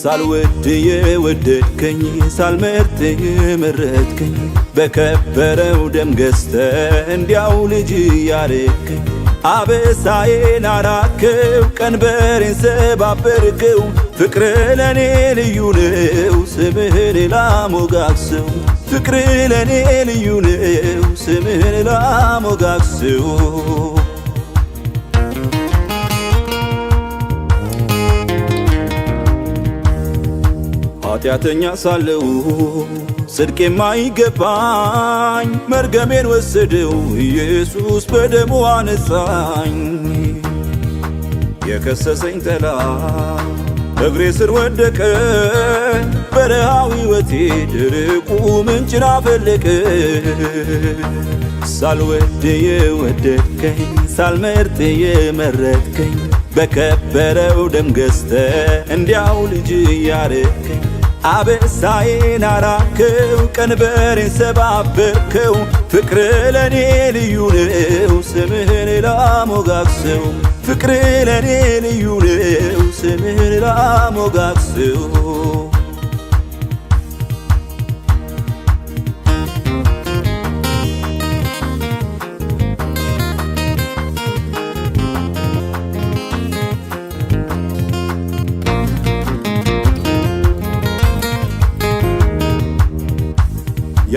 ሳልወድ የወደድከኝ ሳልመርጥ የመረጥከኝ በከበረው ደም ገዝተ እንዲያው ልጅ ያረከኝ አበሳዬን አራከው ቀንበሬን ሰባበርከው ፍቅር ለኔ ልዩ ነው ስምህን ላሞጋግሰው ፍቅር ለኔ ልዩ ነው ስምህን ላሞጋግሰው ኃጢአተኛ ሳለው ጽድቅ የማይገባኝ መርገሜን ወሰደው ኢየሱስ በደሙ አነጻኝ የከሰሰኝ ጠላት እግሬ ስር ወደቀ በረሃው ሕይወቴ ደረቁ ምንጭን አፈለቀ ሳልወድ የወደድከኝ ሳልመርጥ የመረጥከኝ በከበረው ደም ገዝተ እንዲያው ልጅ ያረከኝ አበሳዬን አራከው ቀንበሬን ሰባበርከው ፍቅር ለኔ ልዩ ነው ስምህን ላሞጋግሰው ፍቅር ለኔ ልዩ ነው ስምህን ላሞጋግሰው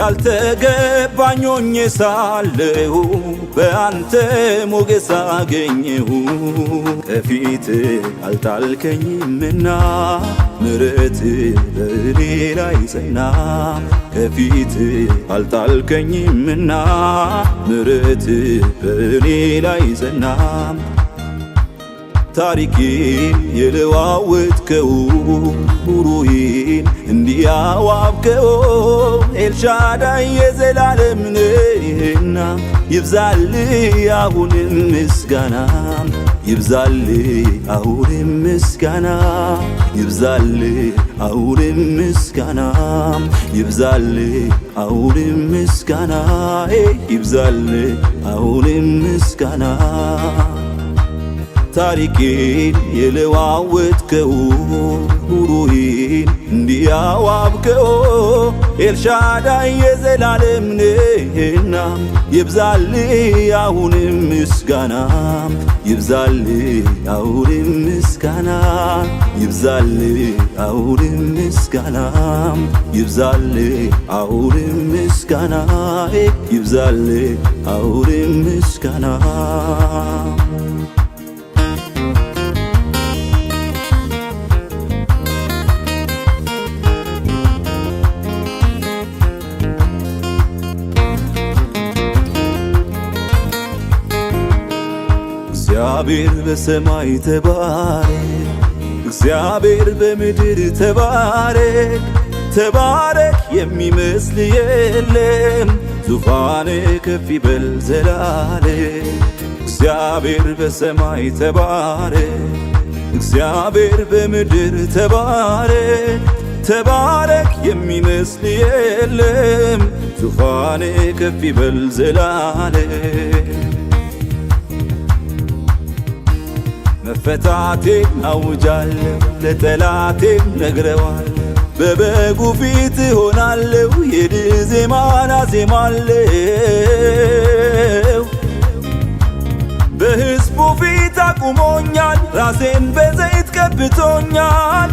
ያልተገባኝ ሆኜ ሳለሁ በአንተ ሞገስ አገኘሁ ከፊት አልጣልከኝምና ምሕረት በእኔ ላይ ጸና ከፊት አልጣልከኝምና ምሕረት በእኔ ላይ ጸና ታሪኬን የለዋወጥከው ኑሮዬን እንዲያዋብከው ኤልሻዳይ የዘላለም ነህና ይብዛልህ አሁንም ምስጋና ይብዛልህ አሁንም ምስጋና ይብዛልህ አሁንም ምስጋና ይብዛልህ አሁንም ምስጋና ይብዛልህ አሁንም ምስጋና ታሪኬን የለዋወጥከው ኑሮዬን እንዲያዋብከው ኤልሻዳይ የዘላለም ነህና ይብዛልህ አሁንም ምስጋና ይብዛልህ አሁንም ምስጋና ይብዛልህ አሁንም ምስጋና ይብዛልህ አሁንም ምስጋና ይብዛልህ አሁንም ምስጋና እግዚአብሔር በሰማይ ተባረክ እግዚአብሔር በምድር ተባረክ ተባረክ የሚመስል የለም ዙፋን ከፍ ይበል ዘላለም እግዚአብሔር በሰማይ ተባረክ እግዚአብሔር በምድር ተባረክ ተባረክ የሚመስል የለም ዙፋን ከፍ ይበል ዘላለም መፈታቴን አውጃለሁ ለጠላቴም ነግረዋለሁ በበጉ ፊት ሆናለሁ የድል ዜማን አዜማለሁ በሕዝቡ ፊት አቁሞኛል ራሴን በዘይት ቀብቶኛል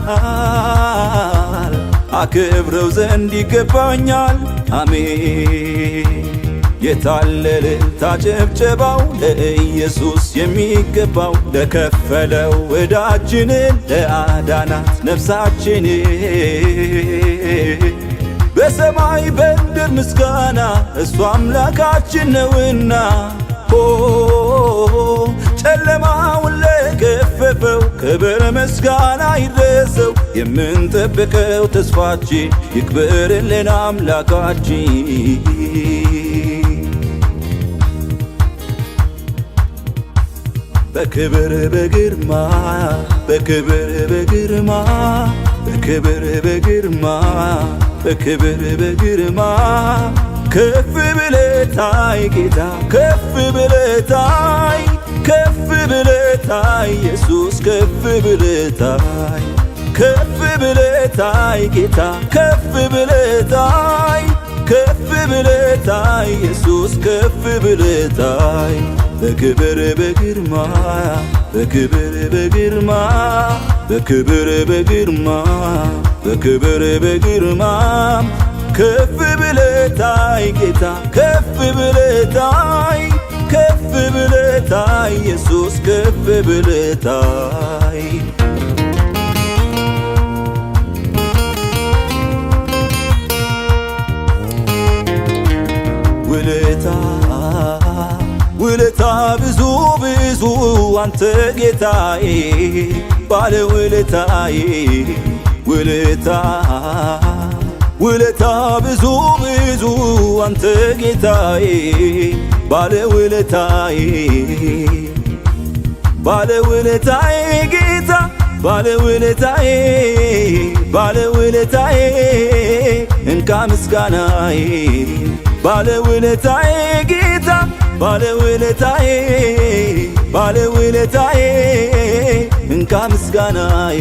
አክብረው ዘንድ ይገባኛል አሜን የታለለ ታጨብጨባው ለኢየሱስ የሚገባው ለከፈለው ዕዳችንን ለአዳናት ነፍሳችን በሰማይ በምድር ምስጋና እሱ አምላካችን ነውና ጨለማውን ለገፈፈው ክብር ምስጋና ይድረሰው የምንጠብቀው ተስፋችን ይክበርልን አምላካችን በክብር በግርማ በክብር በግርማ በክብር በግርማ በክብር በግርማ ከፍ ብለህ ታይ ጌታ ከፍ ብለህ ታይ ከፍ ብለህ ታይ ኢየሱስ ከፍ ብለህ ታይ ከፍ ብለህ ታይ ጌታ ከፍ ብለህ ታይ ከፍ ብለህ ታይ ኢየሱስ ከፍ ብለህ ታይ በክብር በግርማ በክብር በግርማ በክብር በግርማ በክብር በግርማ ከፍ ብለህ ታይ ጌታ ከፍ ብለህ ታይ ከፍ ብለህ ታይ ኢየሱስ ከፍ ብለህ ታይ ውለታ ብዙ ብዙ አንተ ጌታዬ ባለ ውለታዬ ውለታ ብዙ ብዙ አንተ ጌታዬ ባለ ውለታዬ ጌታ ባለ ውለታዬ እንካ ምስጋናዬ ባለ ውለታዬ ጌታ ባለ ውለታዬ እንካ ምስጋናዬ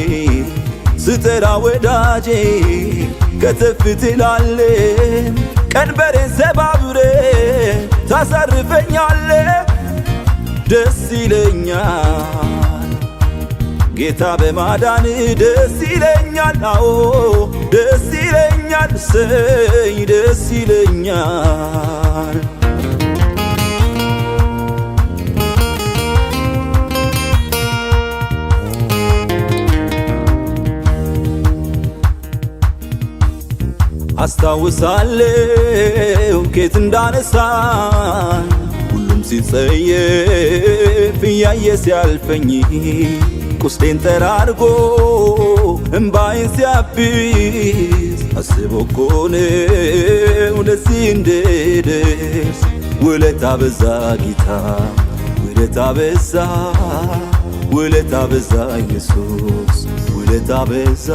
ስጠራ ወዳጄ ከተፍ ትላለህ ቀንበሬን ሰባብሬ ታሳርፈኛለህ ደስ ይለኛል ጌታ በማዳን ደስ ይለኛል አዎ ደስ ይለኛል ሰይ ደስ ይለኛል አስታውሳለሁ ከየት እንዳነሳን ሁሉም ሲጸየፍ እያየ ሲያልፈኝ ቁስሌን ጠራርጎ እምባዬን ሲያብስ አስቦ እኮ ነው ለዚህ እንድደርስ ውለታ በዛ ጌታ ውለታ በዛ ውለታ በዛ ኢየሱስ ውለታ በዛ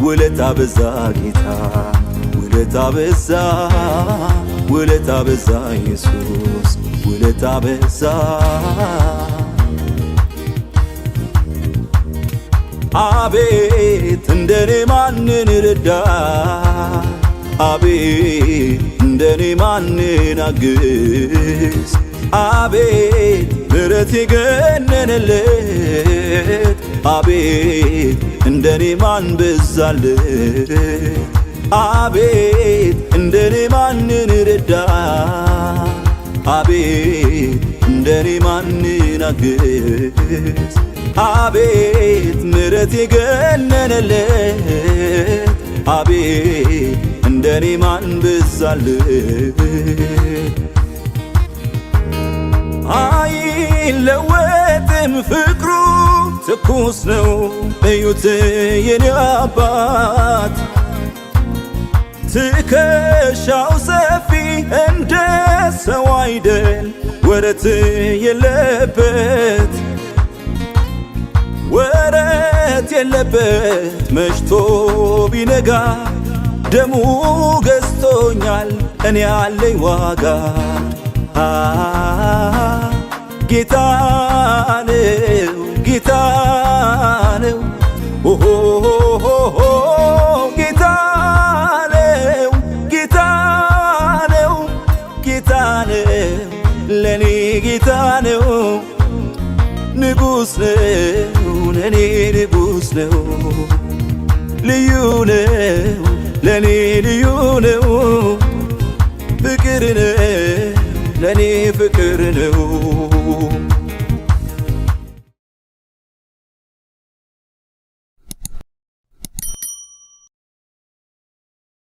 ውለታ በዛ ጌታ ውለታ በዛ ውለታ በዛ ኢየሱስ ውለታ በዛ አቤት እንደኔ ማንን ረዳ አቤት እንደኔ ማንን አግዝ አቤት ምሕረት የገነነለት አቤት እንደኔ ማን በዛለት አቤት እንደኔ ማንን ረዳ አቤት እንደኔ ማንን አግዝ አቤት ምሕረት የገነነለት አቤት እንደኔ ማን በዛለት አይለወጥም ፍቅሩ ትኩስ ነው እዩት የኔ አባት ትከሻው ሰፊ እንደ ሰው አይደል ወረት የለበት መሽቶ ቢነጋ ደሙ ገዝቶኛል እኔ ያለኝ ዋጋ ጌታ ነው ጌታ ነው ጌታ ነው ጌታ ነው ጌታ ነው ለኔ ጌታ ነው ንጉሥ ነው ለኔ ንጉሥ ነው ልዩ ነው ለኔ ልዩ ነው ፍቅር ነው ለኔ ፍቅር ነው